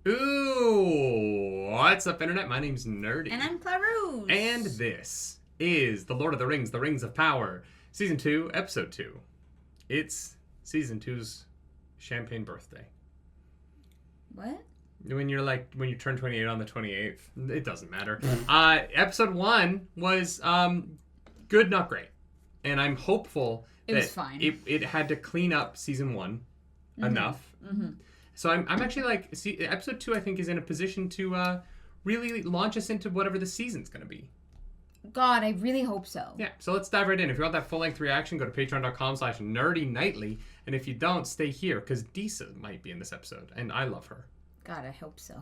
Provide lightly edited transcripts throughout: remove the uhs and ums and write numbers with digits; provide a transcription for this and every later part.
Ooh, what's up, Internet? My name's Nerdy. And I'm Clarus. And this is The Lord of the Rings, The Rings of Power, Season 2, Episode 2. It's Season 2's champagne birthday. What? When you turn 28 on the 28th, it doesn't matter. Episode 1 was good, not great. And I'm hopeful it was fine. It had to clean up Season 1 enough. Mm-hmm. So I'm actually episode 2 I think is in a position to really launch us into whatever the season's going to be. God, I really hope so. Yeah, so let's dive right in. If you want that full-length reaction, go to patreon.com/nerdynightly. And if you don't, stay here, because Disa might be in this episode, and I love her. God, I hope so.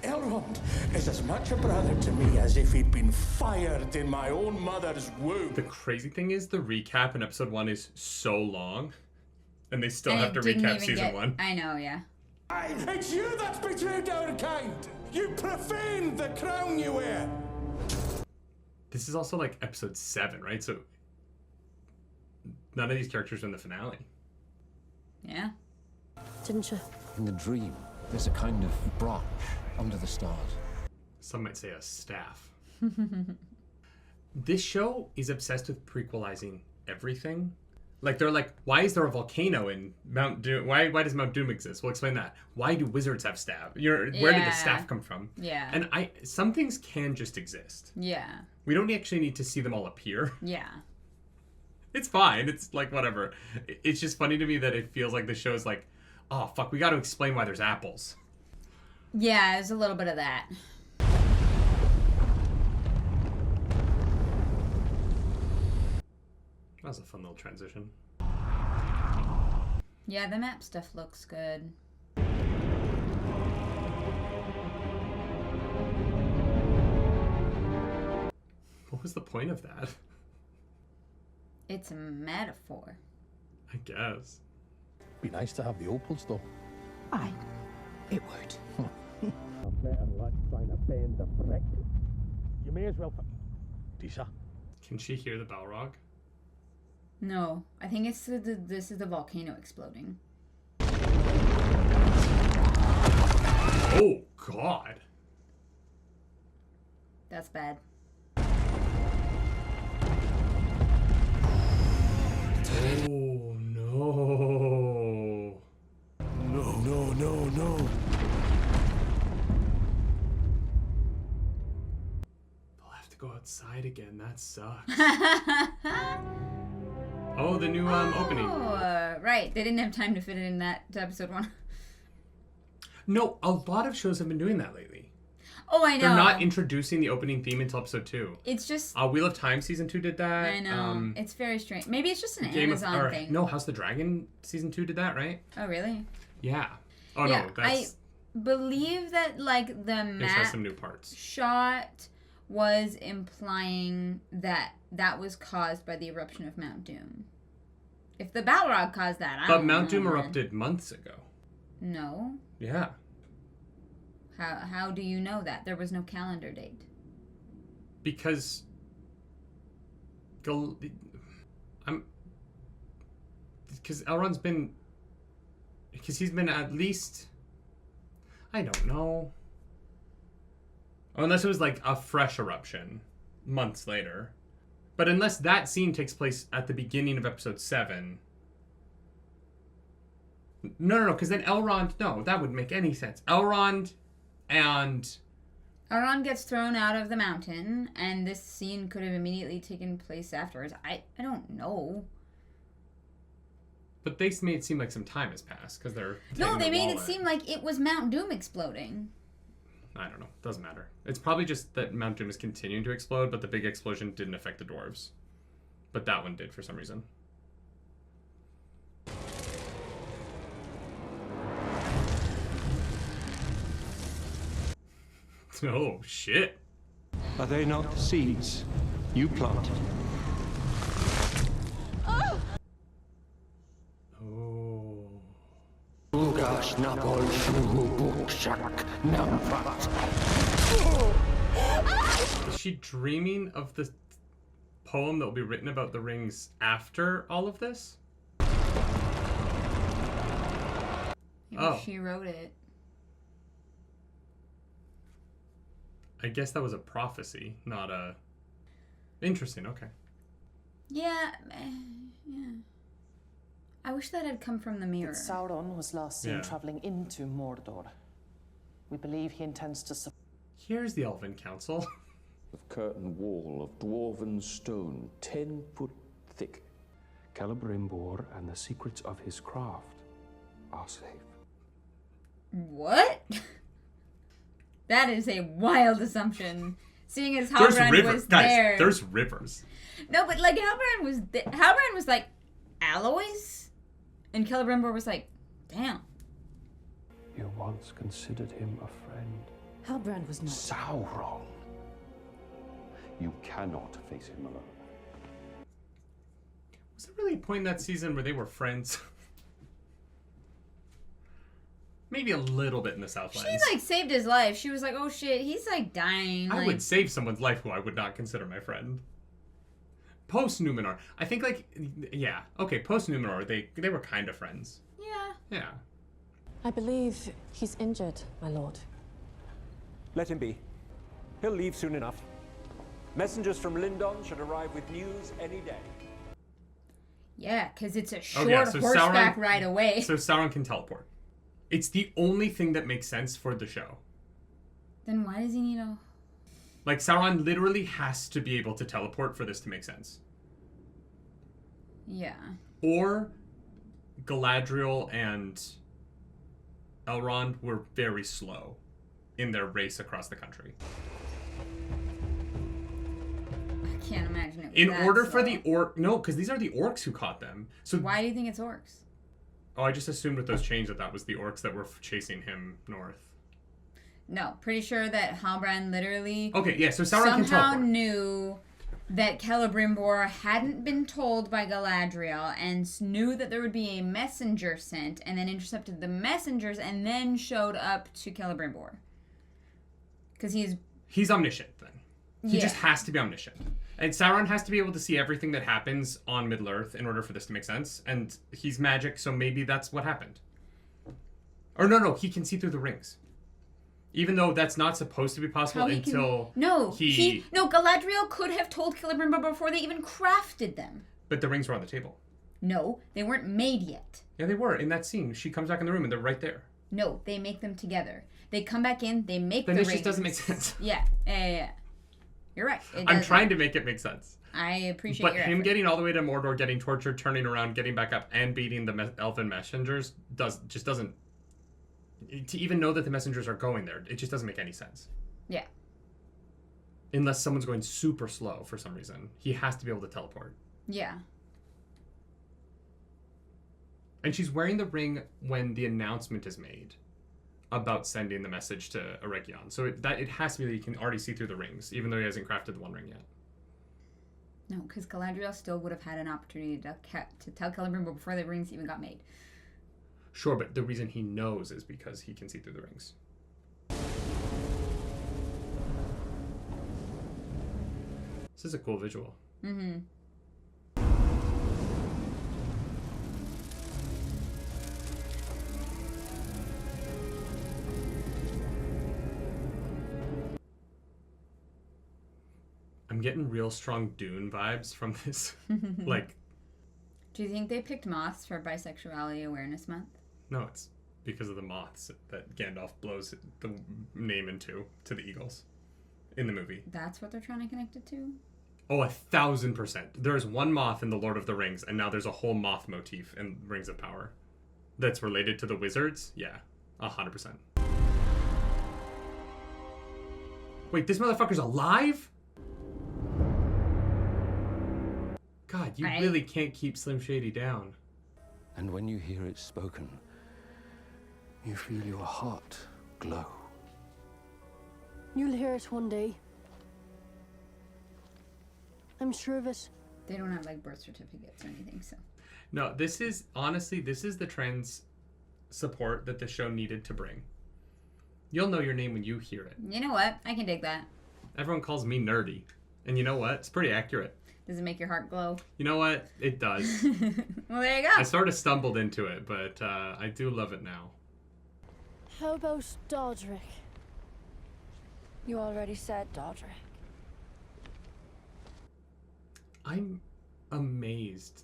Elrond is as much a brother to me as if he'd been fired in my own mother's womb. The crazy thing is, the recap in episode 1 is so long, and they still have to recap season 1. I know, yeah. It's you that's betrayed our kind! You profaned the crown you wear! This is also like episode 7, right? So none of these characters are in the finale. Yeah. Didn't you? In the dream, there's a kind of branch under the stars. Some might say a staff. This show is obsessed with prequelizing everything. Like, they're like, why is there a volcano in Mount Doom? Why does Mount Doom exist? We'll explain that. Why do wizards have staff? Where did the staff come from? Yeah. And some things can just exist. Yeah. We don't actually need to see them all appear. Yeah. It's fine. It's like, whatever. It's just funny to me that it feels like the show's like, oh, fuck, we got to explain why there's apples. Yeah, there's a little bit of that. That was a fun little transition. Yeah, the map stuff looks good. What was the point of that? It's a metaphor. I guess. Be nice to have the opals, though. Aye, it would. Better luck trying to bend the brick. You may as well... Disa? Can she hear the Balrog? No, I think it's this is the volcano exploding. Oh, God. That's bad. Oh, no. No. They'll have to go outside again. That sucks. Oh, the new opening. Oh, right. They didn't have time to fit it in that to episode 1. No, a lot of shows have been doing that lately. Oh, I know. They're not introducing the opening theme until episode 2. It's just... Wheel of Time season 2 did that. I know. It's very strange. Maybe it's just an Amazon thing. No, House of the Dragon season 2 did that, right? Oh, really? Yeah. Oh, yeah, no, that's... I believe that, like, the map has some new parts. Shot was implying that that was caused by the eruption of Mount Doom. If the Balrog caused that, I don't know. But Mount Doom erupted months ago. No. Yeah. How do you know that? There was no calendar date. Because Elrond's been... Because he's been at least... I don't know. Oh, unless it was like a fresh eruption months later. But unless that scene takes place at the beginning of episode 7... No, because then Elrond... No, that wouldn't make any sense. Elrond gets thrown out of the mountain, and this scene could have immediately taken place afterwards. I don't know. But they made it seem like some time has passed, because they're... No, they made it seem like it was Mount Doom exploding. I don't know. Doesn't matter. It's probably just that Mount Doom is continuing to explode, but the big explosion didn't affect the dwarves. But that one did for some reason. Oh, shit. Are they not the seeds you planted? Oh. Is she dreaming of the poem that will be written about the rings after all of this? Maybe she wrote it. I guess that was a prophecy, not a... Interesting, okay. Yeah. I wish that had come from the mirror. Sauron was last seen Yeah. traveling into Mordor. We believe he intends to Here's the Elven Council. Of curtain wall of dwarven stone, 10 foot thick. Celebrimbor and the secrets of his craft are safe. What? That is a wild assumption. Seeing as There's Halbrand rivers. was Guys, there. there's rivers. No, but like Halbrand was like, alloys? And Celebrimbor was like, damn. You once considered him a friend. Halbrand was not. Sauron. You cannot face him alone. Was there really a point in that season where they were friends? Maybe a little bit in the Southlands. She like saved his life. She was like, oh shit, he's like dying. I Like, would save someone's life who I would not consider my friend. Post Numenor, I think post Numenor, they were kind of friends. yeah. Yeah. I believe he's injured, my lord. Let him be. He'll leave soon enough. Messengers from Lindon should arrive with news any day. Yeah, because it's a short so horseback Sauron- ride away. So Sauron can teleport. It's the only thing that makes sense for the show. Then why does he need a... Like, Sauron literally has to be able to teleport for this to make sense. Yeah. Or Galadriel and Elrond were very slow in their race across the country. I can't imagine it was In that order for slow. the No, because these are the orcs who caught them. So Why do you think it's orcs? Oh, I just assumed with those chains that was the orcs that were chasing him north. No, pretty sure that Halbrand literally Okay, yeah, so Sauron can somehow teleport. knew that Celebrimbor hadn't been told by Galadriel and knew that there would be a messenger sent and then intercepted the messengers and then showed up to Celebrimbor. Because He's omniscient then. He Yeah. just has to be omniscient. And Sauron has to be able to see everything that happens on Middle-earth in order for this to make sense. And he's magic, so maybe that's what happened. Or no, he can see through the rings. Even though that's not supposed to be possible until Galadriel could have told Celebrimbor before they even crafted them. But the rings were on the table. No, they weren't made yet. Yeah, they were. In that scene, she comes back in the room and they're right there. No, they make them together. They come back in, they make Then the it rings. just doesn't make sense. Yeah. You're right. I'm trying to make it make sense. I appreciate But your him effort. getting all the way to Mordor, getting tortured, turning around, getting back up, and beating the elven messengers doesn't... To even know that the messengers are going there, it just doesn't make any sense. Yeah. Unless someone's going super slow for some reason. He has to be able to teleport. Yeah. And she's wearing the ring when the announcement is made about sending the message to Eregion. So it has to be that he can already see through the rings, even though he hasn't crafted the One Ring yet. No, because Galadriel still would have had an opportunity to tell Celebrimbor before the rings even got made. Sure, but the reason he knows is because he can see through the rings. This is a cool visual. Mm-hmm. I'm getting real strong Dune vibes from this. Like, Do you think they picked moths for Bisexuality Awareness Month? no, it's because of the moths that Gandalf blows the name into to the eagles in the movie. That's what they're trying to connect it to? Oh, 1,000%. There is one moth in The Lord of the Rings, and now there's a whole moth motif in Rings of Power that's related to the wizards. Yeah, 100%. Wait, this motherfucker's alive? God, you really can't keep Slim Shady down. And when you hear it spoken, you feel your heart glow. You'll hear it one day. I'm sure of it. They don't have like birth certificates or anything, so. No, this is, honestly, this is the trans support that the show needed to bring. You'll know your name when you hear it. You know what? I can dig that. Everyone calls me nerdy. And you know what? It's pretty accurate. Does it make your heart glow? You know what? It does. Well, there you go. I sort of stumbled into it, but I do love it now. How about Dodrick? You already said, Dodrick. I'm amazed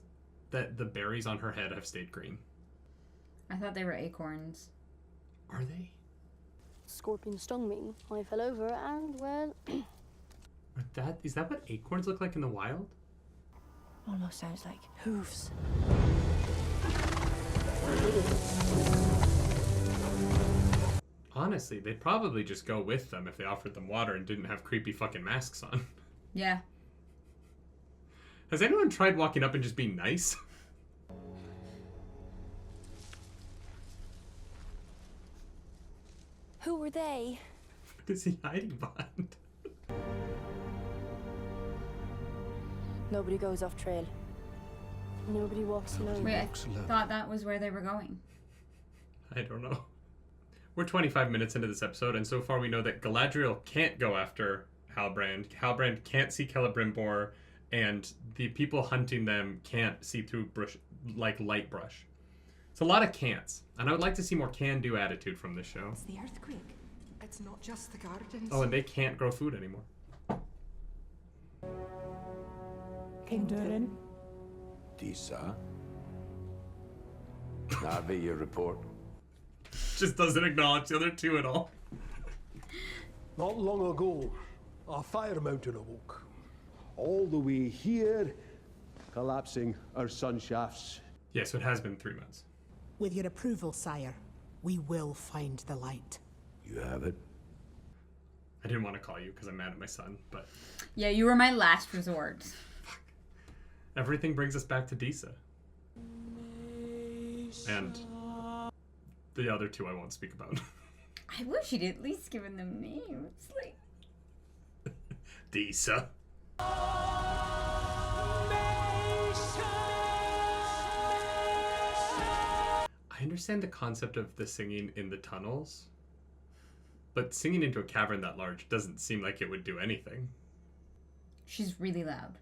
that the berries on her head have stayed green. I thought they were acorns. Are they? Scorpion stung me. I fell over and, well... Is that what acorns look like in the wild? almost sounds like hooves. Honestly, they'd probably just go with them if they offered them water and didn't have creepy fucking masks on. Yeah. Has anyone tried walking up and just being nice? Who were they? What is he hiding behind? Nobody goes off trail. Nobody walks alone. Wait, I thought that was where they were going. I don't know. We're 25 minutes into this episode, and so far we know that Galadriel can't go after Halbrand. Halbrand can't see Celebrimbor, and the people hunting them can't see through brush, like light brush. It's a lot of can'ts, and I would like to see more can-do attitude from this show. It's the earthquake. It's not just the gardens. Oh, and they can't grow food anymore. King Durin. Disa. That be your report. Just doesn't acknowledge the other two at all. Not long ago, a fire mountain awoke. All the way here, collapsing our sun shafts. Yes, it has been 3 months. With your approval, sire, we will find the light. You have it. I didn't want to call you because I'm mad at my son, but... Yeah, you were my last resort. Fuck. Everything brings us back to Disa. And the other two I won't speak about. I wish you'd at least given them names. Like... Disa. I understand the concept of the singing in the tunnels, but singing into a cavern that large doesn't seem like it would do anything. She's really loud.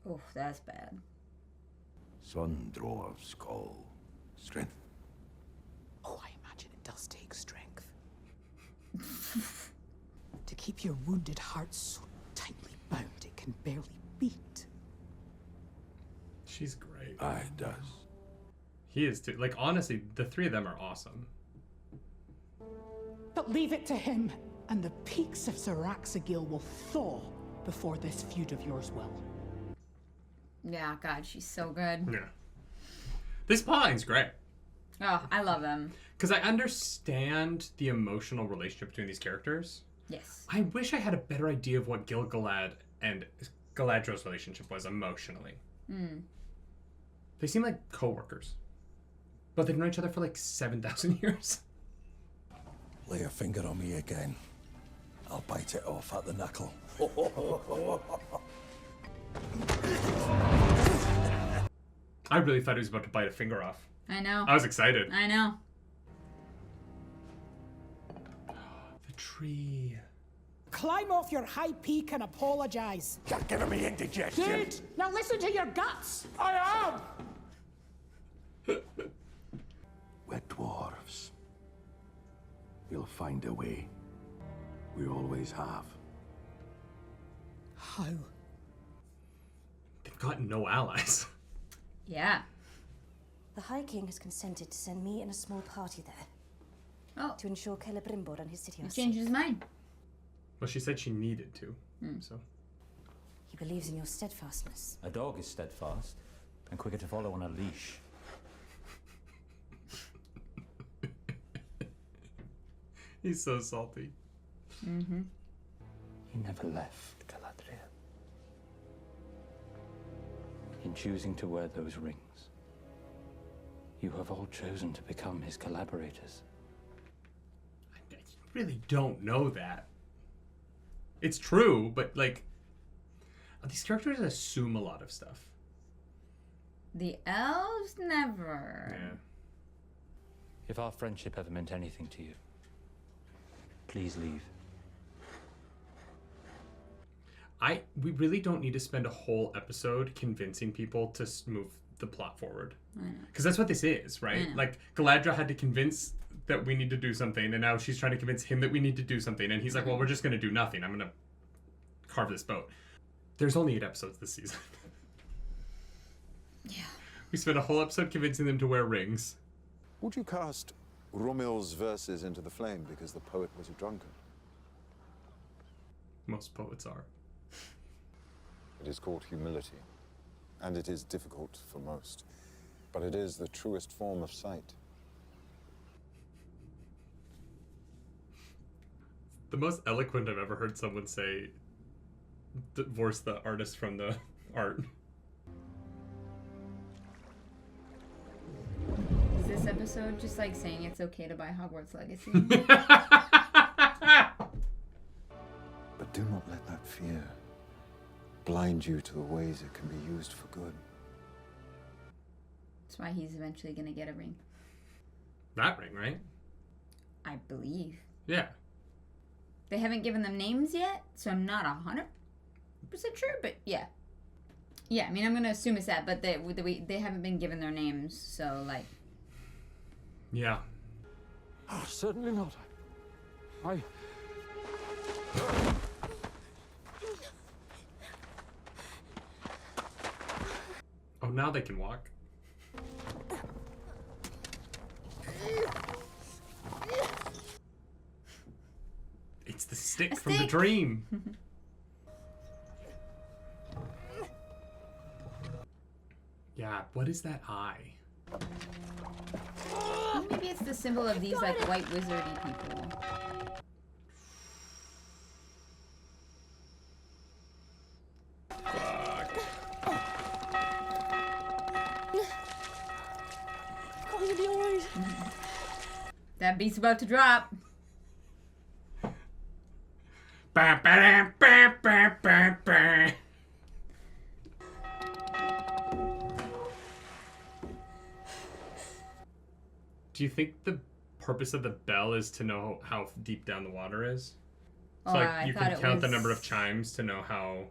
Oh, that's bad. Sun dwarves call strength. Oh, I imagine it does take strength. To keep your wounded heart so tightly bound it can barely beat. She's great. Aye, it does. He is too. Like, honestly, the three of them are awesome. But leave it to him, and the peaks of Zaraxagil will thaw before this feud of yours will. Yeah, God, she's so good. Yeah. This plotline's great. Oh, I love them. Because I understand the emotional relationship between these characters. Yes. I wish I had a better idea of what Gil-galad and Galadriel's relationship was emotionally. Mm. They seem like co-workers. But they've known each other for like 7,000 years. Lay a finger on me again. I'll bite it off at the knuckle. I really thought he was about to bite a finger off. I know. I was excited. I know. The tree. Climb off your high peak and apologize. You're giving me indigestion. Dude, now listen to your guts. I am! We're dwarves. We'll find a way. We always have. How? They've got no allies. Yeah. The High King has consented to send me and a small party there. Oh. To ensure Celebrimbor and his city are He changed his mind. Well, she said she needed to. So. He believes in your steadfastness. A dog is steadfast and quicker to follow on a leash. He's so salty. Mm-hmm. He never left Galadriel. In choosing to wear those rings, you have all chosen to become his collaborators. I really don't know that. It's true, but like, these characters assume a lot of stuff. The elves never. Yeah. If our friendship ever meant anything to you, please leave. We really don't need to spend a whole episode convincing people to move the plot forward. I know. Because that's what this is, right? Like, Galadriel had to convince that we need to do something, and now she's trying to convince him that we need to do something, and he's like, well, we're just going to do nothing. I'm going to carve this boat. There's only 8 episodes this season. Yeah. We spent a whole episode convincing them to wear rings. Would you cast Romil's verses into the flame because the poet was a drunkard? Most poets are. It is called humility, and it is difficult for most, but it is the truest form of sight. The most eloquent I've ever heard someone say, divorce the artist from the art. Is this episode just like saying it's okay to buy Hogwarts Legacy? But do not let that fear blind you to the ways it can be used for good. That's why he's eventually going to get a ring. That ring, right? I believe. Yeah. They haven't given them names yet, so I'm not 100% sure, but yeah. Yeah, I mean, I'm going to assume it's that, but they haven't been given their names, so, like... Yeah. Oh, certainly not. I... Oh, now they can walk. It's the stick from the dream. Yeah, what is that eye? Maybe it's the symbol of these, like, white wizardy people. Going to be alright. That beat's about to drop. Ba, ba, ba, ba, ba, ba. Do you think the purpose of the bell is to know how deep down the water is? So like you can count the number of chimes to know how...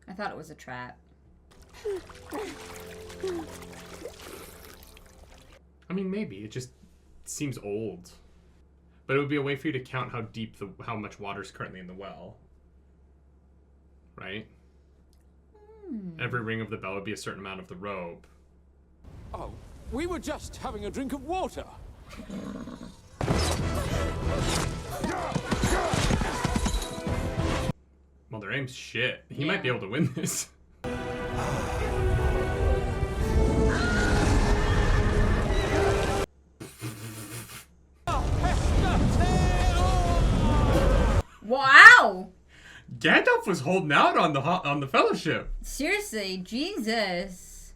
I thought it was a trap. I mean, maybe. It just seems old. But it would be a way for you to count how deep how much water is currently in the well. Right? Every ring of the bell would be a certain amount of the robe. Oh, we were just having a drink of water. Well, their aim's shit. He might be able to win this. Wow! Gandalf was holding out on the Fellowship. Seriously, Jesus.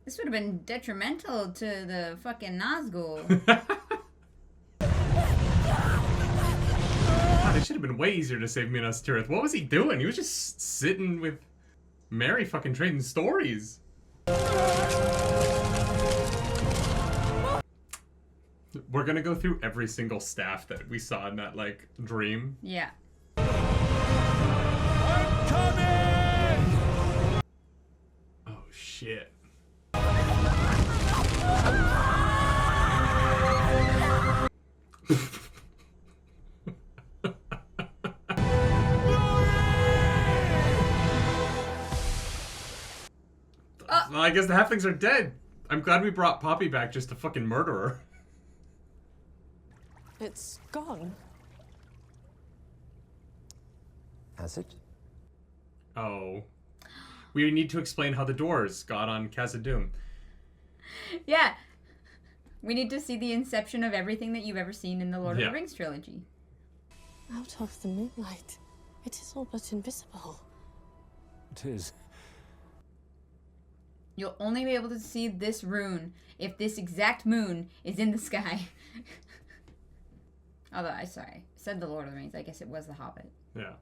This would have been detrimental to the fucking Nazgul. God, it should have been way easier to save Minas Tirith. What was he doing? He was just sitting with Mary fucking trading stories. We're gonna go through every single staff that we saw in that, like, dream. Yeah. I'm coming! Oh, shit. Well, I guess the halflings are dead. I'm glad we brought Poppy back just to fucking murder her. It's gone. Has it? Oh. We need to explain how the doors got on Khazad-dûm. Yeah. We need to see the inception of everything that you've ever seen in the Lord of the Rings trilogy. Out of the moonlight, it is all but invisible. It is. You'll only be able to see this rune if this exact moon is in the sky. Although, I said the Lord of the Rings. I guess it was the Hobbit. Yeah.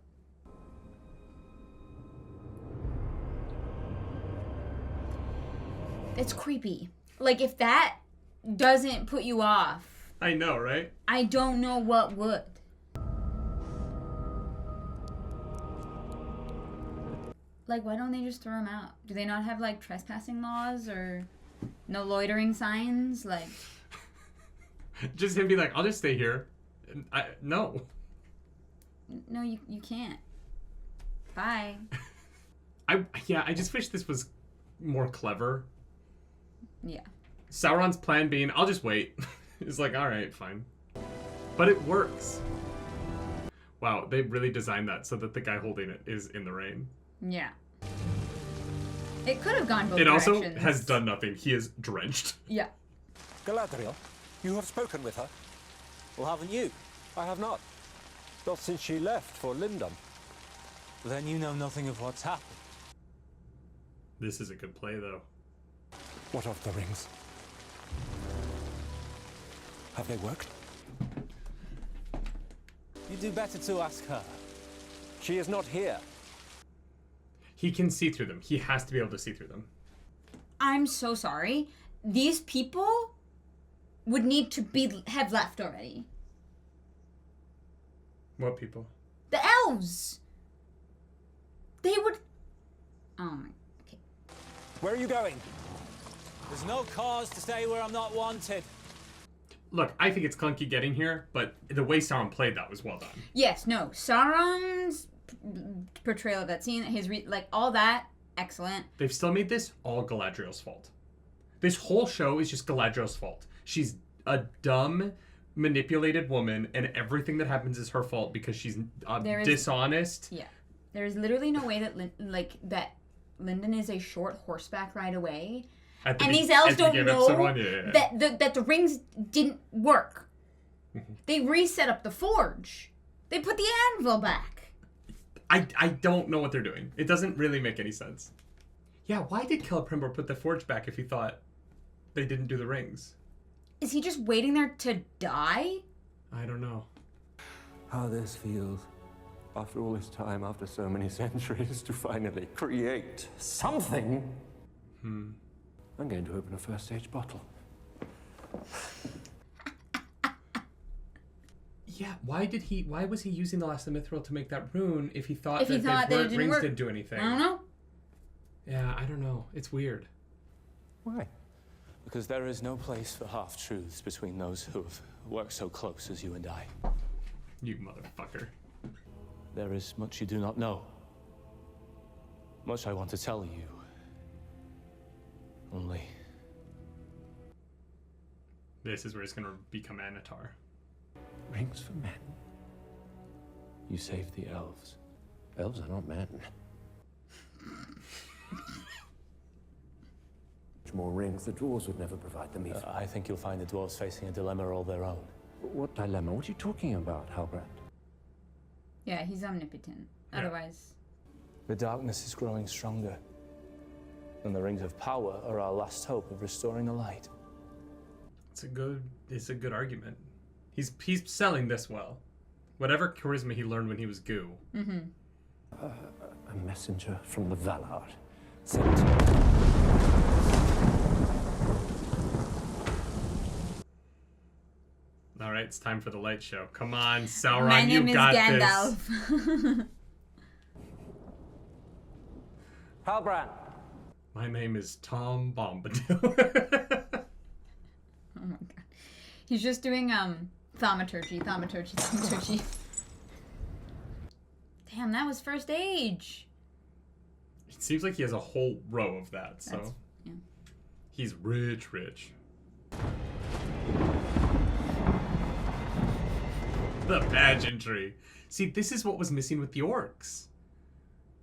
It's creepy. Like, if that doesn't put you off... I know, right? I don't know what would. Like, why don't they just throw him out? Do they not have, like, trespassing laws or no loitering signs? Like... Just him be like, I'll just stay here. No. No, you can't. Bye. I just wish this was more clever. Yeah. Sauron's plan being, I'll just wait. It's like, alright, fine. But it works. Wow, they really designed that so that the guy holding it is in the rain. Yeah. It could have gone both directions. It directions. also has done nothing. He is drenched. Yeah. Galadriel, you have spoken with her. Well, haven't you? I have not. Not since she left for Lindon. Then you know nothing of what's happened. This is a good play, though. What of the rings? Have they worked? You do better to ask her. She is not here. He can see through them. He has to be able to see through them. I'm so sorry. These people would need to have left already. What people? The elves. They would... Oh my... Okay. Where are you going? There's no cause to stay where I'm not wanted. Look, I think it's clunky getting here, but the way Sauron played that was well done. Yes, no. Sauron's portrayal of that scene, all that, excellent. They've still made this all Galadriel's fault. This whole show is just Galadriel's fault. She's a dumb, manipulated woman, and everything that happens is her fault because she's dishonest. Yeah. There's literally no way that that Lindon is a short horseback ride away. And these elves don't know that the rings didn't work. They reset up the forge. They put the anvil back. I don't know what they're doing. It doesn't really make any sense. Yeah, why did Celebrimbor put the forge back if he thought they didn't do the rings? Is he just waiting there to die? I don't know. How this feels, after all this time, after so many centuries, to finally create something. I'm going to open a first stage bottle. Yeah, why was he using the Last of Mithril to make that rune if he thought the rings didn't do anything? I don't know. Yeah, I don't know. It's weird. Why? Because there is no place for half-truths between those who have worked so close as you and I. You motherfucker. There is much you do not know. Much I want to tell you. Only... This is where he's gonna become Anatar. Rings for men. You saved the elves. Elves are not men. More rings, the dwarves would never provide them either. I think you'll find the dwarves facing a dilemma all their own. What dilemma? What are you talking about, Halbrand? Yeah, he's omnipotent. Yeah. Otherwise... The darkness is growing stronger. And the rings of power are our last hope of restoring the light. It's a good argument. He's selling this well. Whatever charisma he learned when he was goo. Mm-hmm. A messenger from the Valar sent. All right, it's time for the light show. Come on, Sauron, you got this. My name is Gandalf. Halbrand. My name is Tom Bombadil. Oh my god. He's just doing thaumaturgy. Damn, that was first age. It seems like he has a whole row of that, so yeah. He's rich. The pageantry. See, this is what was missing with the orcs.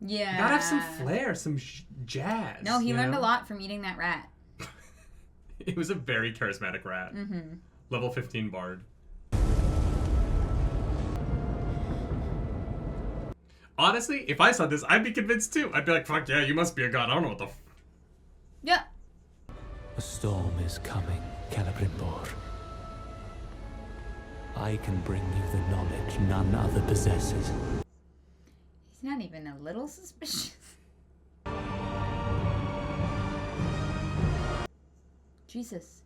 Yeah. You gotta have some flair, some jazz. No, he learned a lot from eating that rat. It was a very charismatic rat. Mm-hmm. Level 15 bard. Honestly, if I saw this, I'd be convinced too. I'd be like, fuck yeah, you must be a god. I don't know what the Yeah. A storm is coming, Celebrimbor. I can bring you the knowledge none other possesses. He's not even a little suspicious. Jesus.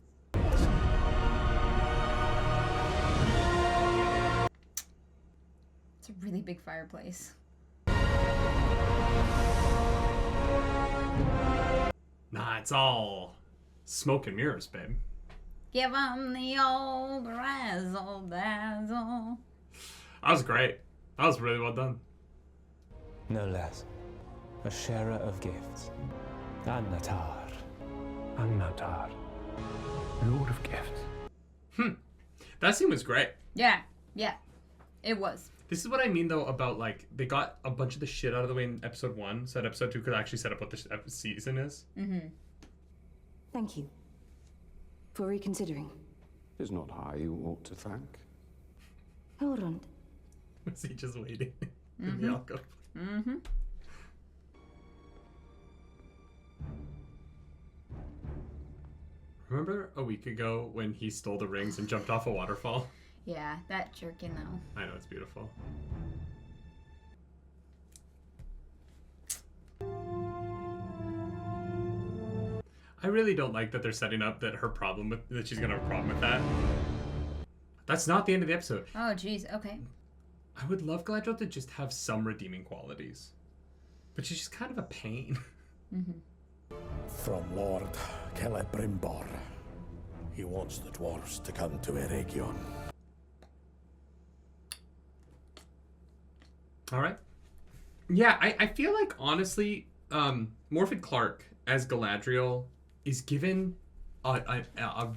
It's a really big fireplace. Nah, it's all smoke and mirrors, babe. Give 'em the old razzle dazzle. That was great. That was really well done. No less. A sharer of gifts. Annatar. Annatar. Lord of Gifts. That scene was great. Yeah. It was. This is what I mean, though, about, like, they got a bunch of the shit out of the way in episode 1, so that episode 2 could actually set up what this season is. Mm-hmm. Thank you for reconsidering. It's not I you ought to thank. Horund. Was he just waiting in the alcove? Mm-hmm. Remember a week ago when he stole the rings and jumped off a waterfall? Yeah, that jerkin though. I know, it's beautiful. I really don't like that they're setting up that that she's gonna have a problem with that. That's not the end of the episode. Oh, jeez. Okay. I would love Galadriel to just have some redeeming qualities, but she's just kind of a pain. Mm-hmm. From Lord Celebrimbor. He wants the dwarves to come to Eregion. All right. Yeah, I feel like, honestly, Morfydd Clark as Galadriel is given a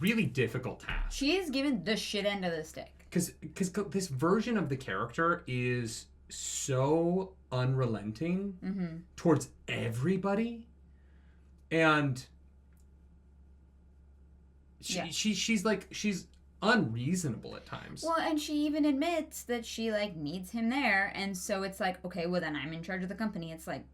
really difficult task. She is given the shit end of the stick. Because this version of the character is so unrelenting towards everybody. And she's unreasonable at times. Well, and she even admits that she, like, needs him there. And so it's like, okay, well, then I'm in charge of the company. It's like...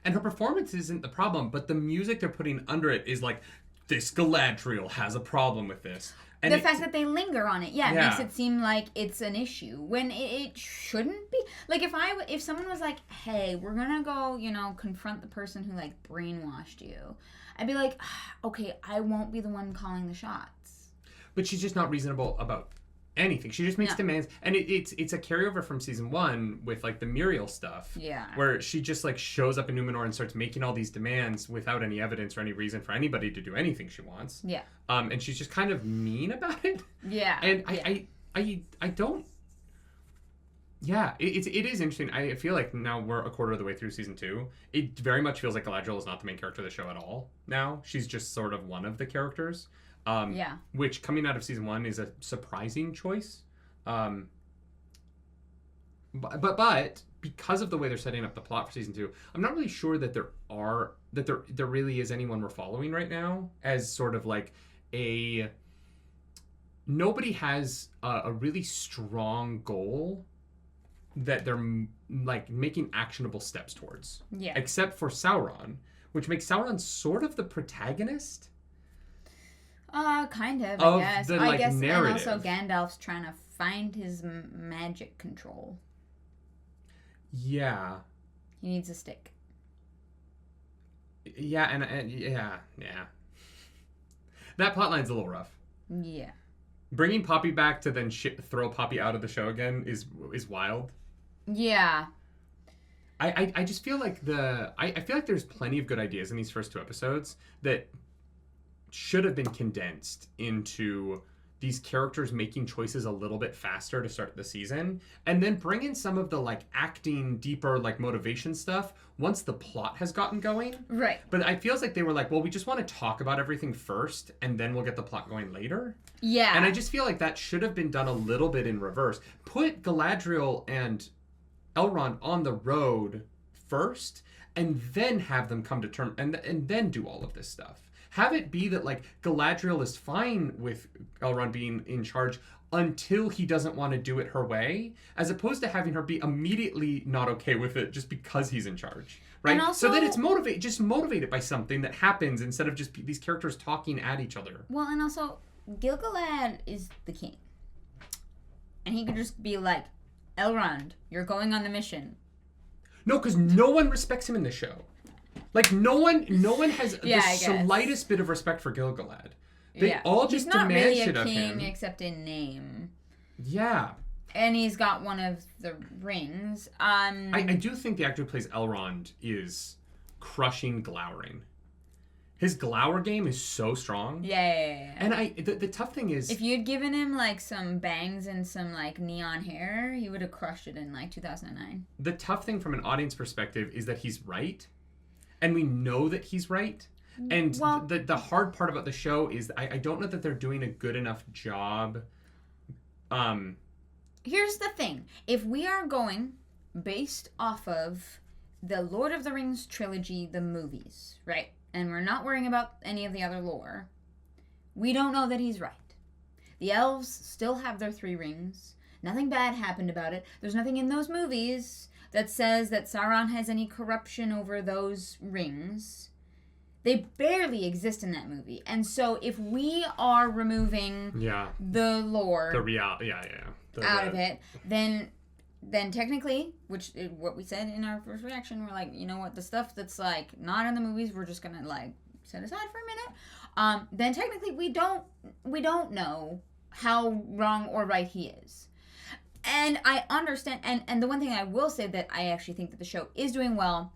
And her performance isn't the problem, but the music they're putting under it is like, this Galadriel has a problem with this. And the fact that they linger on it, Yeah. makes it seem like it's an issue when it shouldn't be. Like, if someone was like, hey, we're gonna go, confront the person who, like, brainwashed you, I'd be like, okay, I won't be the one calling the shots. But she's just not reasonable about anything. She just makes demands, and it's a carryover from season 1 with, like, the Muriel stuff. Yeah. Where she just, like, shows up in Numenor and starts making all these demands without any evidence or any reason for anybody to do anything she wants. Yeah. And she's just kind of mean about it. Yeah. And I don't. Yeah, it is interesting. I feel like now we're a quarter of the way through season 2. It very much feels like Galadriel is not the main character of the show at all now. She's just sort of one of the characters. Which, coming out of season 1, is a surprising choice. But because of the way they're setting up the plot for season 2, I'm not really sure that there really is anyone we're following right now as sort of like nobody has a really strong goal that they're, like, making actionable steps towards. Yeah. Except for Sauron, which makes Sauron sort of the protagonist. Kind of, Of I guess. the, like, I guess, narrative. and also Gandalf's trying to find his magic control. Yeah. He needs a stick. Yeah, and yeah. That plotline's a little rough. Yeah. Bringing Poppy back to then throw Poppy out of the show again is wild. Yeah. I just feel like I feel like there's plenty of good ideas in these first 2 episodes that should have been condensed into these characters making choices a little bit faster to start the season, and then bring in some of the, like, acting deeper, like, motivation stuff once the plot has gotten going. Right. But it feels like they were like, well, we just want to talk about everything first, and then we'll get the plot going later. Yeah. And I just feel like that should have been done a little bit in reverse. Put Galadriel and Elrond on the road first, and then have them come to terms, and then do all of this stuff. Have it be that, like, Galadriel is fine with Elrond being in charge until he doesn't want to do it her way, as opposed to having her be immediately not okay with it just because he's in charge, right? And also, so that it's motivated by something that happens instead of just these characters talking at each other. Well, and also, Gil-galad is the king. And he could just be like, Elrond, you're going on the mission. No, because no one respects him in the show. Like, no one has the guess. slightest bit of respect for Gil-galad. They all just demand shit of him. He's not really a king except in name. Yeah. And he's got one of the rings. I do think the actor who plays Elrond is crushing glowering. His glower game is so strong. Yeah. And the tough thing is, if you'd given him like some bangs and some like neon hair, he would have crushed it in like 2009. The tough thing from an audience perspective is that he's right, and we know that he's right. And the hard part about the show is I don't know that they're doing a good enough job. Here's the thing: if we are going based off of the Lord of the Rings trilogy, the movies, right? And we're not worrying about any of the other lore, we don't know that he's right. The elves still have their 3 rings. Nothing bad happened about it. There's nothing in those movies that says that Sauron has any corruption over those rings. They barely exist in that movie. And so if we are removing the lore out of it, then technically, which is what we said in our first reaction, we're like, you know what, the stuff that's like not in the movies, we're just gonna like set aside for a minute. Then technically we don't know how wrong or right he is. And I understand, and the one thing I will say that I actually think that the show is doing well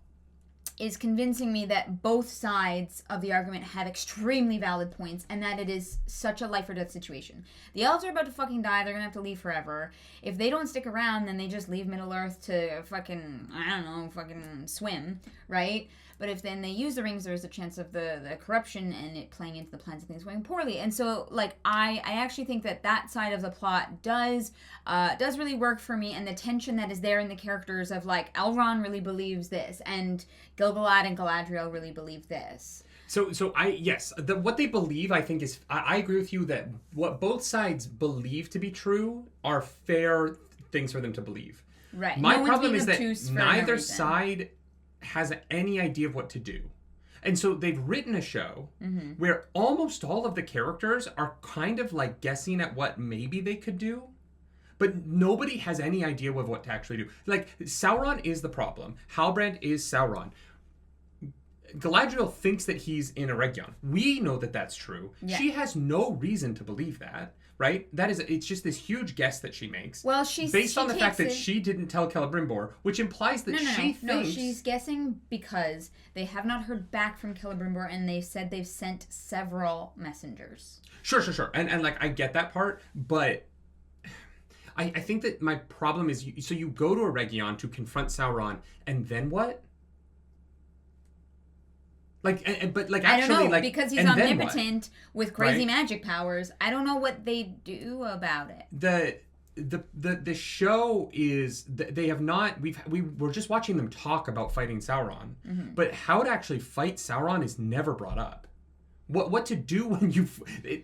is convincing me that both sides of the argument have extremely valid points, and that it is such a life or death situation. The elves are about to fucking die. They're gonna have to leave forever. If they don't stick around, then they just leave Middle-earth to fucking, I don't know, fucking swim, right? But if then they use the rings, there's a chance of the corruption and it playing into the plans of things going poorly. And so, like, I actually think that side of the plot does really work for me, and the tension that is there in the characters of, like, Elrond really believes this, and Gil-galad and Galadriel really believe this. So what they believe, I think, is I agree with you that what both sides believe to be true are fair things for them to believe. Right. My problem is that neither side has any idea of what to do. And so they've written a show where almost all of the characters are kind of like guessing at what maybe they could do, but nobody has any idea of what to actually do. Like, Sauron is the problem. Halbrand is Sauron. Galadriel thinks that he's in Eregion. We know that that's true. Yeah. She has no reason to believe that, right? It's just this huge guess that she makes. Well, based on the fact that she didn't tell Celebrimbor, which implies that she thinks... No, she's guessing because they have not heard back from Celebrimbor, and they've said they've sent several messengers. Sure. And like, I get that part, but I think that my problem is, so you go to Eregion to confront Sauron, and then what? But actually, I don't know, like, because he's omnipotent with crazy magic powers. I don't know what they do about it. The show is they have not. We're just watching them talk about fighting Sauron, but how to actually fight Sauron is never brought up. What to do when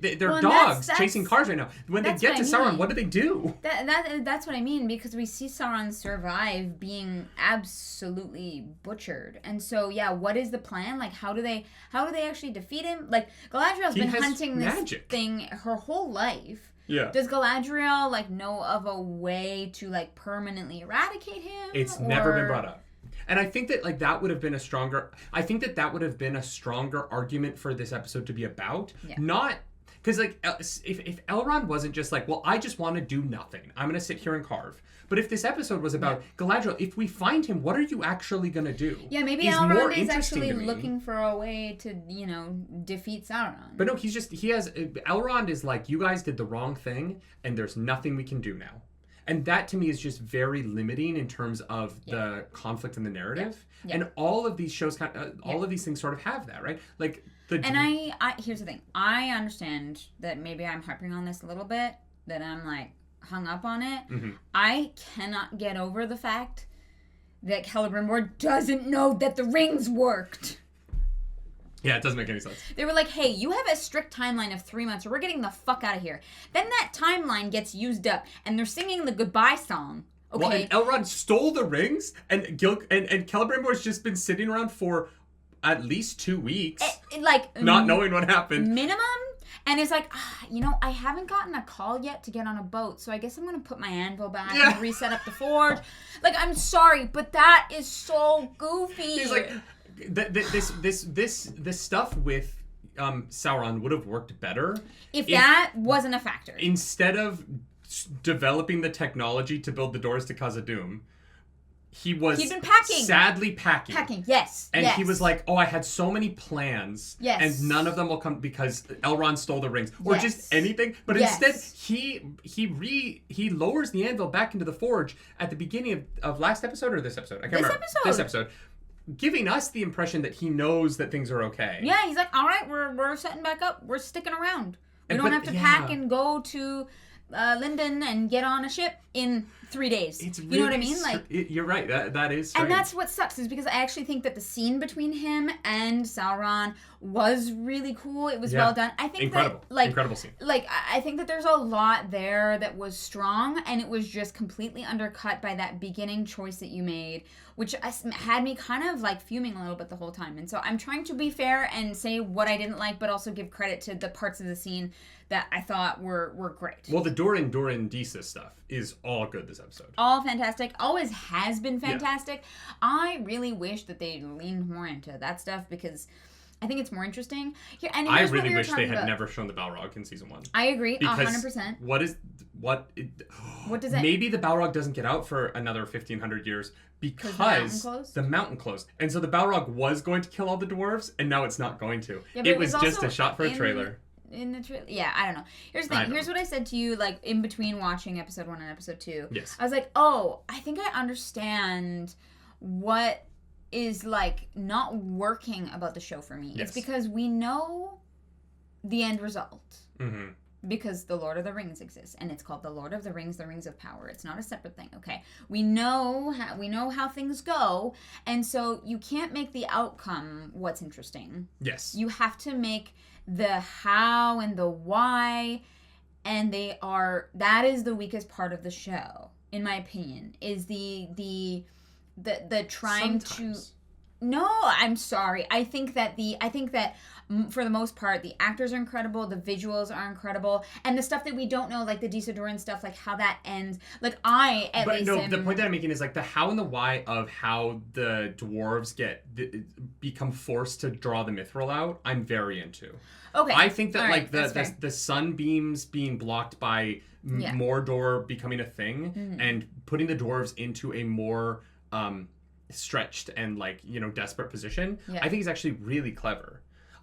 they're dogs chasing cars right now. When they get to Sauron, what do they do? That's what I mean, because we see Sauron survive being absolutely butchered. And so, what is the plan? Like, how do they actually defeat him? Like, Galadriel's been hunting this thing her whole life. Yeah. Does Galadriel like know of a way to like permanently eradicate him? It's never been brought up. And I think that like that would have been a stronger argument for this episode to be about. Yeah. Not because like if Elrond wasn't just like, well, I just want to do nothing, I'm gonna sit here and carve. But if this episode was about Galadriel, if we find him, what are you actually gonna do? Yeah, maybe Elrond is actually looking for a way to, defeat Sauron. But no, Elrond is like, you guys did the wrong thing, and there's nothing we can do now. And that, to me, is just very limiting in terms of the conflict in the narrative. Yeah. And all of these shows, all of these things sort of have that, right? Like I here's the thing. I understand that maybe I'm harping on this a little bit, that I'm like hung up on it. I cannot get over the fact that Celebrimbor doesn't know that the rings worked. Yeah, it doesn't make any sense. They were like, hey, you have a strict timeline of 3 months or we're getting the fuck out of here. Then that timeline gets used up and they're singing the goodbye song. Okay. Well, and Elrond stole the rings and Celebrimbor's just been sitting around for at least 2 weeks. Not knowing what happened. Minimum? And it's like, I haven't gotten a call yet to get on a boat, so I guess I'm going to put my anvil back and reset up the forge. Like, I'm sorry, but that is so goofy. He's like... This stuff with Sauron would have worked better if that wasn't a factor. Instead of developing the technology to build the doors to Khazad-dûm, He'd been packing. Sadly packing. Packing, yes. And he was like, oh, I had so many plans. Yes. And none of them will come because Elrond stole the rings. Or just anything. But instead, he lowers the anvil back into the forge at the beginning of last episode or this episode? I can't remember. This episode. Giving us the impression that he knows that things are okay. Yeah, he's like, all right, we're setting back up. We're sticking around. We don't have to pack and go to Linden and get on a ship in 3 days. It's really, you know what I mean? Like, you're right. That is strange. And that's what sucks, is because I actually think that the scene between him and Sauron was really cool. It was well done. I think incredible scene. Like, I think that there's a lot there that was strong, and it was just completely undercut by that beginning choice that you made, which had me kind of like fuming a little bit the whole time. And so I'm trying to be fair and say what I didn't like, but also give credit to the parts of the scene that I thought were great. Well, the Durin Disa stuff is all good this episode. All fantastic. Always has been fantastic. Yeah. I really wish that they leaned more into that stuff because I think it's more interesting. Yeah, and I really wish they had never shown the Balrog in season 1. I agree, because 100%. What does that? Maybe the Balrog doesn't get out for another 1,500 years because the mountain closed. And so the Balrog was going to kill all the dwarves, and now it's not going to. Yeah, it was just a shot for a trailer. In the trailer, yeah, I don't know. Here's the thing. Here's what I said to you, like in between watching episode 1 and episode 2. Yes. I was like, oh, I think I understand what is like not working about the show for me. Yes. It's because we know the end result. Mm-hmm. Because the Lord of the Rings exists, and it's called the Lord of the Rings of Power. It's not a separate thing, okay? We know how things go, and so you can't make the outcome what's interesting. Yes. You have to make the how and the why, and that is the weakest part of the show, in my opinion, is the trying Sometimes. to. No, I'm sorry. I think that for the most part, the actors are incredible, the visuals are incredible, and the stuff that we don't know, like the Disa Durin stuff, like how that ends. Like the point that I'm making is like the how and the why of how the dwarves become forced to draw the mithril out. I'm very into. Okay, I think that right, like the sunbeams being blocked by Mordor becoming a thing and putting the dwarves into a more stretched and like desperate position. I think is actually really clever.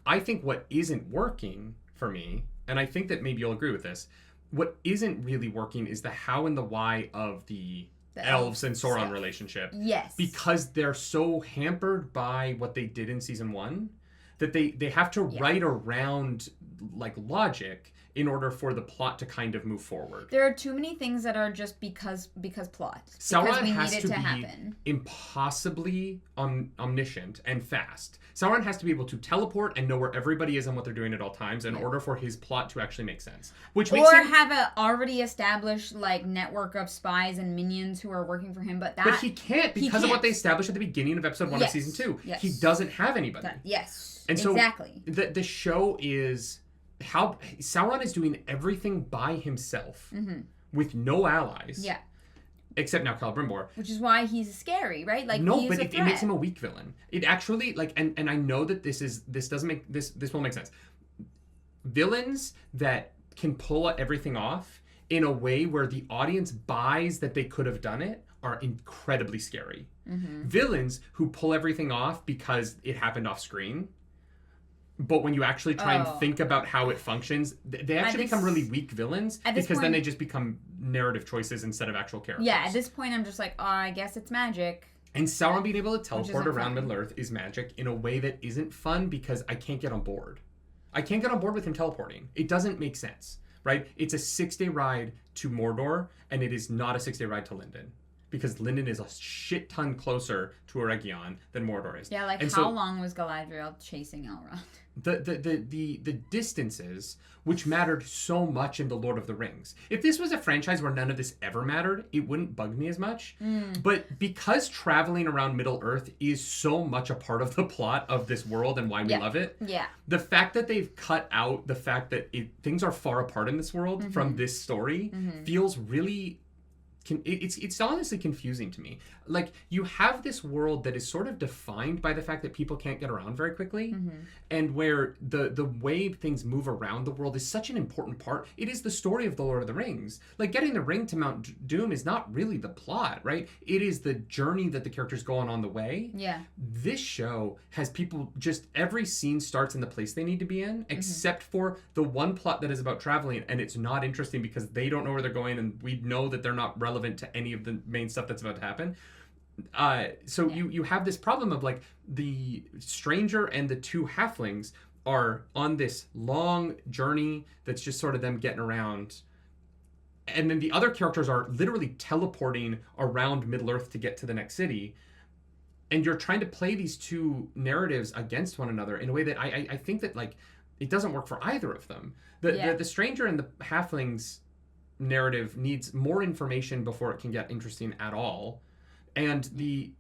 I think what isn't working for me, and I think that maybe you'll agree with this, what isn't really working is the how and the why of the elves and Sauron relationship. Yes. Because they're so hampered by what they did in season 1 that they have to write around like logic in order for the plot to kind of move forward. There are too many things that are just because plot. Sauron we has need it to to be happen. Impossibly omniscient and fast. Sauron has to be able to teleport and know where everybody is and what they're doing at all times in order for his plot to actually make sense. Which makes him have a already established like network of spies and minions who are working for him, but he can't because of what they established at the beginning of episode 1 of season 2. Yes. He doesn't have anybody. Yes. And so exactly. The show is how Sauron is doing everything by himself with no allies. Yeah. Except now Celebrimbor. Which is why he's scary, right? Like no, he's but a it threat. makes him a weak villain. It actually like and I know that this doesn't make this will make sense. Villains that can pull everything off in a way where the audience buys that they could have done it are incredibly scary. Villains who pull everything off because it happened off screen. But when you actually try and think about how it functions, they actually become really weak villains because then they just become narrative choices instead of actual characters. Yeah, at this point I'm just like, oh, I guess it's magic. And Sauron being able to teleport around Middle-earth is magic in a way that isn't fun because I can't get on board. I can't get on board with him teleporting. It doesn't make sense, right? It's a 6-day ride to Mordor, and it is not a 6-day ride to Lindon. Because Lindon is a shit ton closer to Eregion than Mordor is. Yeah, like and how long was Galadriel chasing Elrond? The distances, which mattered so much in The Lord of the Rings. If this was a franchise where none of this ever mattered, it wouldn't bug me as much. But because traveling around Middle-earth is so much a part of the plot of this world and why we love it, the fact that they've cut out the fact that things are far apart in this world from this story feels really it's honestly confusing to me. Like, you have this world that is sort of defined by the fact that people can't get around very quickly, and where the way things move around the world is such an important part. It is the story of the Lord of the Rings. Like, getting the ring to Mount Doom is not really the plot, right? It is the journey that the characters go on the way. Yeah. This show has people just, every scene starts in the place they need to be in, except for the one plot that is about traveling, and it's not interesting because they don't know where they're going, and we know that they're not relevant to any of the main stuff that's about to happen. So you have this problem of, like, the stranger and the two halflings are on this long journey that's just sort of them getting around. And then the other characters are literally teleporting around Middle-earth to get to the next city. And you're trying to play these two narratives against one another in a way that I think that, like, it doesn't work for either of them. The stranger and the halflings narrative needs more information before it can get interesting at all. And the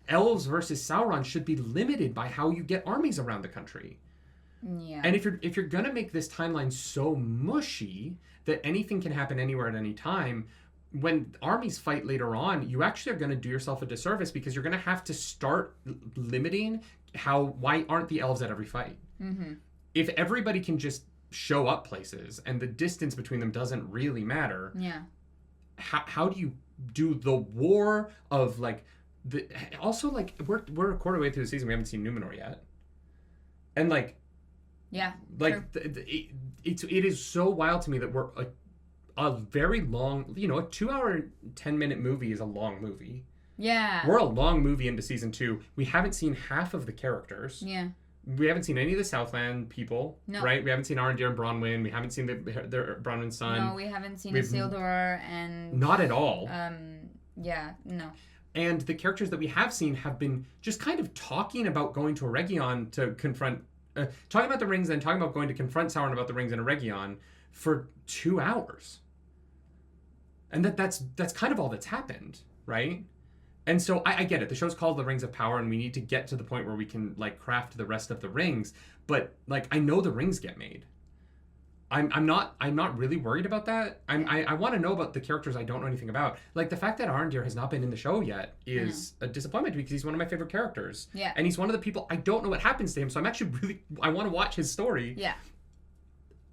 elves versus Sauron should be limited by how you get armies around the country. Yeah. And if you're gonna make this timeline so mushy that anything can happen anywhere at any time, when armies fight later on, you actually are going to do yourself a disservice, because you're going to have to start limiting why aren't the elves at every fight? If everybody can just show up places and the distance between them doesn't really matter, how do you do the war of, like, also, like, we're a quarter way through the season, we haven't seen Numenor yet, and, like, it is so wild to me that we're a very long, a 2-hour 10-minute movie is a long movie. Yeah. We're a long movie into season 2. We haven't seen half of the characters. Yeah. We haven't seen any of the Southland people, right? We haven't seen Arondir and Bronwyn. We haven't seen the Bronwyn's son. No, we haven't seen Isildur and... Not at all. Yeah, no. And the characters that we have seen have been just kind of talking about going to Eregion to confront... talking about the rings and talking about going to confront Sauron about the rings in Eregion for 2 hours. And that's kind of all that's happened, right? And so I get it. The show's called The Rings of Power, and we need to get to the point where we can, like, craft the rest of the rings. But, like, I know the rings get made. I'm not really worried about that. I want to know about the characters I don't know anything about. Like, the fact that Arondir has not been in the show yet is a disappointment to me, because he's one of my favorite characters. Yeah. And he's one of the people, I don't know what happens to him, so I'm actually I want to watch his story. Yeah.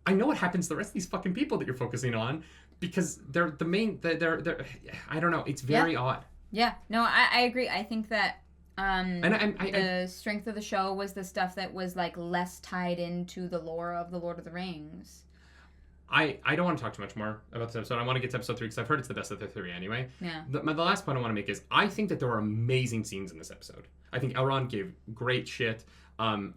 I know what happens to the rest of these fucking people that you're focusing on, because they're the main, they're I don't know, it's very odd. Yeah, no, I agree. I think that the strength of the show was the stuff that was, like, less tied into the lore of the Lord of the Rings. I don't want to talk too much more about this episode. I want to get to episode 3 because I've heard it's the best of the 3 anyway. Yeah. The last point I want to make is I think that there are amazing scenes in this episode. I think Elrond gave great shit. I'm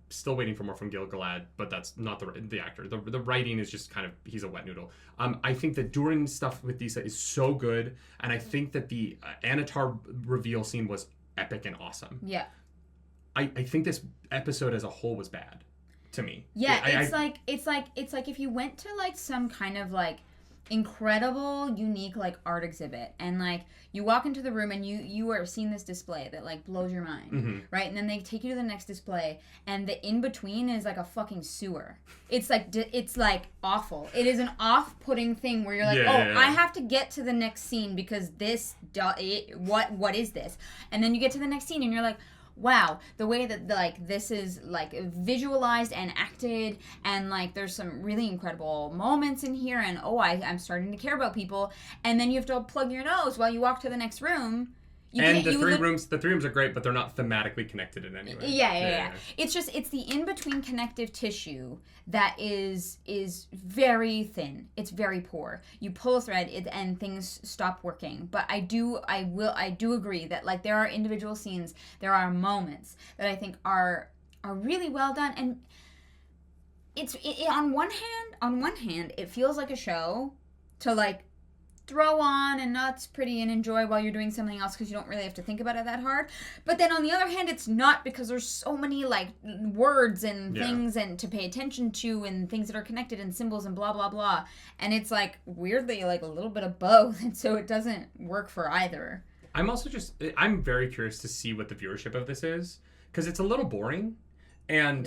still waiting for more from Gil-galad, but that's not the actor. The writing is just kind of, he's a wet noodle. I think that Durin stuff with Disa is so good, and I think that the Anatar reveal scene was epic and awesome. Yeah. I think this episode as a whole was bad to me. Yeah, it's like if you went to, like, some kind of, like, incredible, unique, like, art exhibit, and, like, you walk into the room and you are seeing this display that, like, blows your mind, right? And then they take you to the next display, and the in-between is like a fucking sewer. It's like awful. It is an off-putting thing where you're like, I have to get to the next scene because this, what is this? And then you get to the next scene and you're like, wow, the way that, like, this is, like, visualized and acted, and, like, there's some really incredible moments in here, and I'm starting to care about people, and then you have to plug your nose while you walk to the next room. The three rooms are great, but they're not thematically connected in any way. Yeah. It's the in-between connective tissue that is very thin. It's very poor. You pull a thread and things stop working. But I do agree that, like, there are individual scenes, there are moments that I think are really well done, and on one hand it feels like a show to, like, throw on and nuts pretty and enjoy while you're doing something else, because you don't really have to think about it that hard. But then on the other hand, it's not, because there's so many, like, words and things and to pay attention to, and things that are connected and symbols and blah blah blah, and it's, like, weirdly, like, a little bit of both, and so it doesn't work for either. I'm very curious to see what the viewership of this is, because it's a little boring, and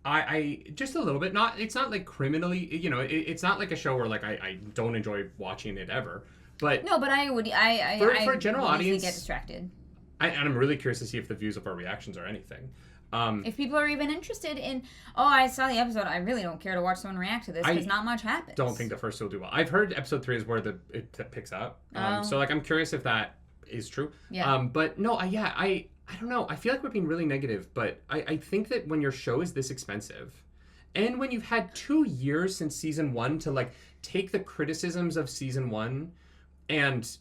I just a little bit. Not it's not like criminally. It's not like a show where like I don't enjoy watching it ever. But no, but I would. For a general would audience, get distracted. And I'm really curious to see if the views of our reactions are anything. If people are even interested in, I saw the episode, I really don't care to watch someone react to this because not much happens. Don't think the first two will do well. I've heard episode 3 is where it picks up. So like I'm curious if that is true. Yeah. But no, I don't know. I feel like we're being really negative, but I think that when your show is this expensive, and when you've had 2 years since season 1 to like take the criticisms of season 1 and.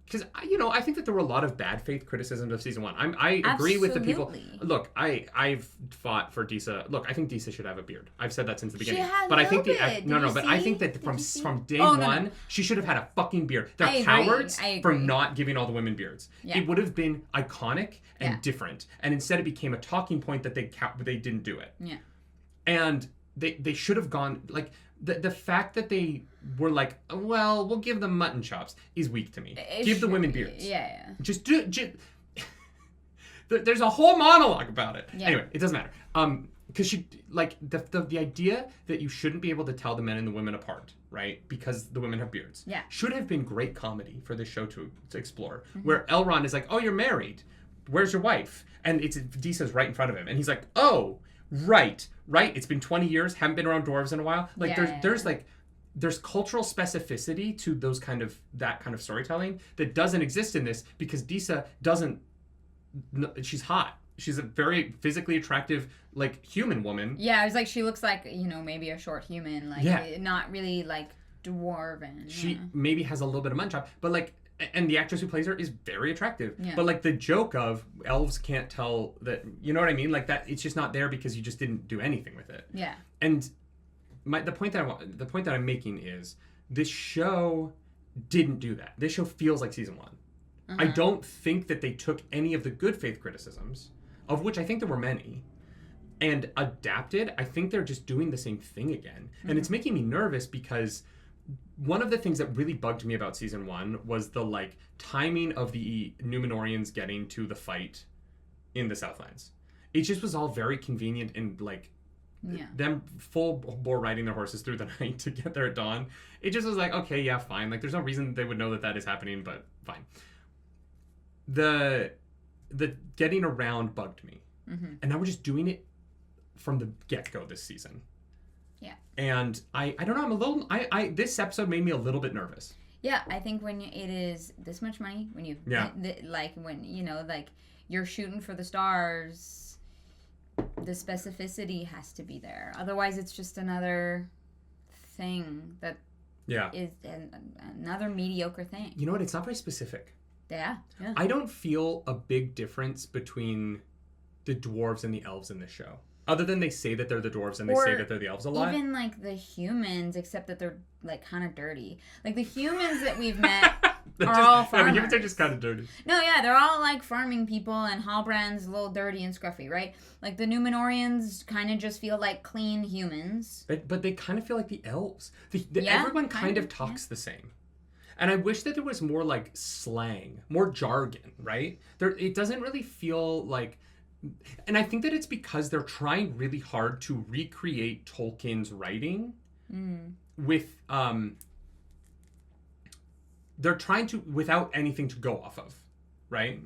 Because, I think that there were a lot of bad faith criticisms of season 1. I agree with the people. Look, I've fought for Disa. Look, I think Disa should have a beard. I've said that since the beginning. But I think I think that from day one, she should have had a fucking beard. They're cowards for not giving all the women beards. Yeah. It would have been iconic and different. And instead it became a talking point that they didn't do it. Yeah. And they should have gone, like, the fact that they were like, well, we'll give them mutton chops is weak to me. Give the women beards. Yeah. Just do there's a whole monologue about it. Yeah. Anyway, it doesn't matter. Because she, like, the idea that you shouldn't be able to tell the men and the women apart, right? Because the women have beards. Yeah. Should have been great comedy for this show to explore. Where Elrond is like, oh, you're married. Where's your wife? And Disa's right in front of him. And he's like, oh, right. It's been 20 years, haven't been around dwarves in a while. Like, there's cultural specificity to that kind of storytelling that doesn't exist in this because Disa she's hot. She's a very physically attractive, like, human woman. Yeah, it was like she looks like, maybe a short human, like not really like dwarven. She maybe has a little bit of mutton chop, but like, and the actress who plays her is very attractive. Yeah. But like the joke of elves can't tell that, you know what I mean? Like that, it's just not there because you just didn't do anything with it. Yeah. And the point that I'm making is this show didn't do that. This show feels like season 1. I don't think that they took any of the good faith criticisms, of which I think there were many, and adapted. I think they're just doing the same thing again. And it's making me nervous because one of the things that really bugged me about season 1 was the like timing of the Númenóreans getting to the fight in the Southlands. It just was all very convenient and like them full bore riding their horses through the night to get there at dawn. It just was like, okay, yeah, fine. Like there's no reason they would know that is happening, but fine. The getting around bugged me. And now we're just doing it from the get-go this season. Yeah. And I don't know, I'm a little, this episode made me a little bit nervous. Yeah, I think when it is this much money, when you, like when, like you're shooting for the stars, the specificity has to be there. Otherwise it's just another thing that is another mediocre thing. You know what? It's not very specific. Yeah. I don't feel a big difference between the dwarves and the elves in this show. Other than they say that they're the dwarves and they say that they're the elves a lot. Even like the humans, except that they're like kind of dirty. Like the humans that we've met are all farmers. The humans are just kind of dirty. No, yeah, they're all like farming people, and Halbrand's a little dirty and scruffy, right? Like the Númenóreans kind of just feel like clean humans. But they kind of feel like the elves. Everyone kind of talks the same. And I wish that there was more like slang, more jargon, right? It doesn't really feel like... And I think that it's because they're trying really hard to recreate Tolkien's writing with... they're trying to, without anything to go off of, right?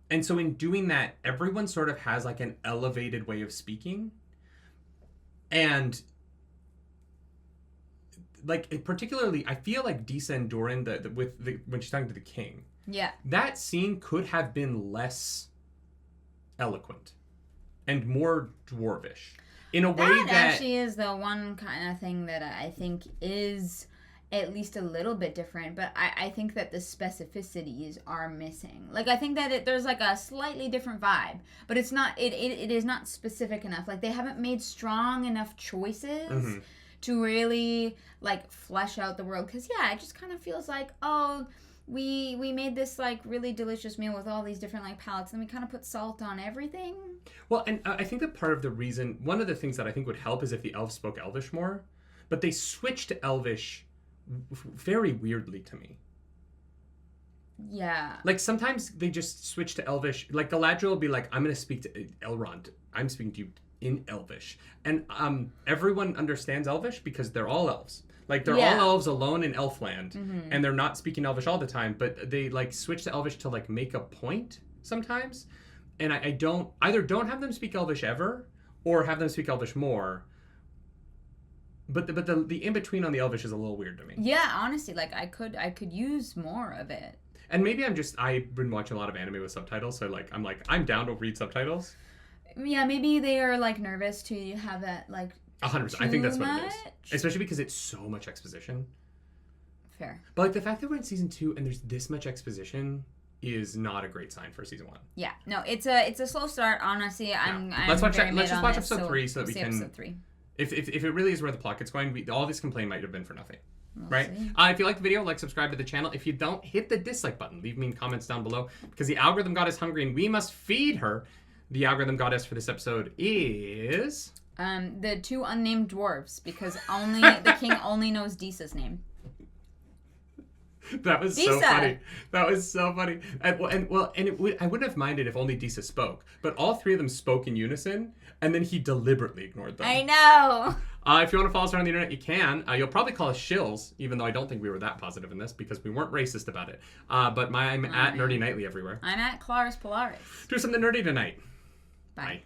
And so in doing that, everyone sort of has like an elevated way of speaking. And... like particularly, I feel like Disa and Doran when she's talking to the king. Yeah. That scene could have been less eloquent and more dwarvish in a way that actually is the one kind of thing that I think is at least a little bit different. But I think that the specificities are missing. Like I think that there's like a slightly different vibe, but it's not. It is not specific enough. Like they haven't made strong enough choices. To really like flesh out the world, because it just kind of feels like, oh, we made this like really delicious meal with all these different like palettes, and we kind of put salt on everything. Well, and I think that part of the reason, one of the things that I think would help is if the elves spoke Elvish more, but they switched to Elvish very weirdly to me. Yeah. Like, sometimes they just switch to Elvish. Like, Galadriel will be like, I'm going to speak to Elrond. I'm speaking to you in Elvish. And everyone understands Elvish because they're all elves. Like, they're all elves alone in Elfland. And they're not speaking Elvish all the time. But they, like, switch to Elvish to, like, make a point sometimes. And I don't have them speak Elvish ever or have them speak Elvish more. But the in-between on the Elvish is a little weird to me. Yeah, honestly, like, I could use more of it. And maybe I've been watching a lot of anime with subtitles, so like I'm down to read subtitles. Yeah, maybe they are like nervous to have that like 100%. I think that's what it is. Especially because it's so much exposition. Fair. But like the fact that we're in season 2 and there's this much exposition is not a great sign for season 1. Yeah. No, it's a slow start, honestly. Let's just watch episode 3 so that we can episode 3. If it really is where the plot gets going, all this complaint might have been for nothing. Right? If you like the video, subscribe to the channel. If you don't, hit the dislike button. Leave me in comments down below because the algorithm goddess hungry and we must feed her. The algorithm goddess for this episode is... the 2 unnamed dwarves because the king only knows Disa's name. That was so funny. That was so funny. I wouldn't have minded if only Disa spoke, but all 3 of them spoke in unison, and then he deliberately ignored them. I know. If you want to follow us around the internet, you can. You'll probably call us shills, even though I don't think we were that positive in this because we weren't racist about it. But I'm at nerdynightly everywhere. I'm at Claris Polaris. Do something nerdy tonight. Bye. Bye.